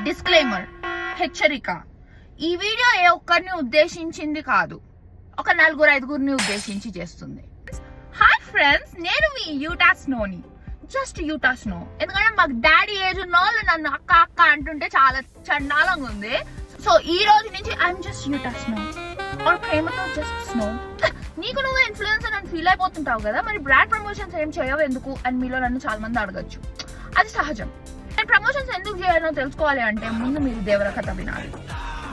Disclaimer, హెచ్చరిక. ఈ video ఏ ఒక్కరిని ఉద్దేశించింది కాదు, ఒక 4-5 ఉద్దేశించి చేస్తుంది. హాయ్ ఫ్రెండ్స్, నేను మీ యూటా స్నోని. Just Uta Snow. ఎందుకంటే మాకు డాడీ ఏజ్ ఉన్న వాళ్ళు నన్ను అక్క అక్క అంటుంటే చాలా చండాలంగా ఉంది. సో ఈ రోజు నుంచి ఐఎమ్ జస్ట్ యూటా స్నో, ప్రేమతో జస్ట్ స్నో. నీకు నువ్వు ఇన్ఫ్లుయెన్సర్ అని ఫీల్ అయిపోతుంటావు కదా, మరి బ్రాండ్ ప్రమోషన్స్ ఏం చేయవు ఎందుకు అని మీలో నన్ను చాలా మంది అడగచ్చు. అది సహజం. నేను ప్రమోషన్స్ ఎందుకు చేయాలో తెలుసుకోవాలి అంటే ముందు మీరు దేవర కథ వినాలి.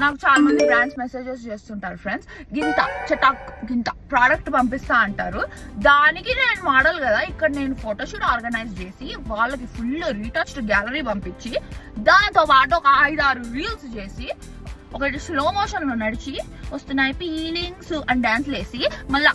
నాకు చాలా మంది బ్రాండ్స్ మెసేజెస్ చేస్తుంటారు, ఫ్రెండ్స్ గింత చటాక్ గింత ప్రోడక్ట్ పంపిస్తా అంటారు. దానికి నేను మోడల్ కదా, ఇక్కడ నేను ఫోటోషూట్ ఆర్గనైజ్ చేసి వాళ్ళకి ఫుల్ రీటచ్డ్ గ్యాలరీ పంపించి దాంతో పాటు ఒక 5-6 రీల్స్ చేసి ఒకటి స్లో మోషన్ లో నడిచి వస్తున్నాయి ఫీలింగ్స్ అని డాన్స్లు వేసి మళ్ళీ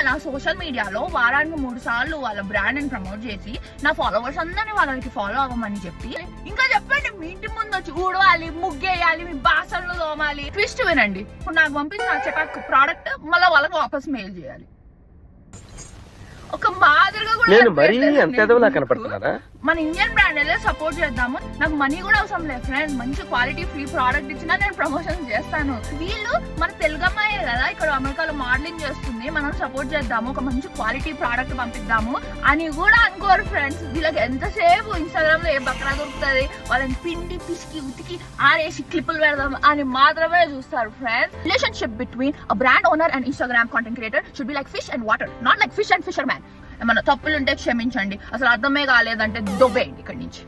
నా సోషల్ మీడియాలో వారానికి 3 సార్లు వాళ్ళ బ్రాండ్ ని ప్రమోట్ చేసి నా ఫాలోవర్స్ అందరినీ వాళ్ళకి ఫాలో అవ్వమని చెప్పి ఇంకా చెప్పండి, మీ ఇంటి ముందు వచ్చి ఊడవాలి, ముగ్గేయాలి, మీ బాసన్లు తోమాలి. ట్విస్ట్ వినండి, ఇప్పుడు నాకు పంపించిన చటాక్ ప్రోడక్ట్ మళ్ళీ వాళ్ళకి వాపస్ మెయిల్ చేయాలి. ఒక మాదిరిగా కూడా మన ఇండియన్ బ్రాండ్ ఎలా సపోర్ట్ చేద్దాము. నాకు మనీ కూడా అవసరం లేదు ఫ్రెండ్, మంచి క్వాలిటీ ఫ్రీ ప్రోడక్ట్ ఇచ్చినా నేను ప్రమోషన్ చేస్తాను. వీళ్ళు మన తెలుగు అమ్మాయి కదా, ఇక్కడ అమెరికాలో మోడలింగ్ చేస్తుంది, మనం సపోర్ట్ చేద్దాము, ఒక మంచి క్వాలిటీ ప్రోడక్ట్ పంపిద్దాము అని కూడా అనుకోరు ఫ్రెండ్స్. వీళ్ళకి ఎంతసేపు ఇన్స్టాగ్రామ్ లో ఏ బక్రా దొరుకుతుంది, వాళ్ళని పిండి పిసికి ఉతికి ఆరేసి క్లిప్పులు పెడదాం అని మాత్రమే చూస్తారు friends. Relationship between a brand owner and Instagram content creator should be like fish and water, not like fish and fissure man. ఏమన్నా తప్పులుంటే క్షమించండి, అసలు అర్థమే కాలేదంటే దొబ్బేయండి ఇక్కడి నుంచి.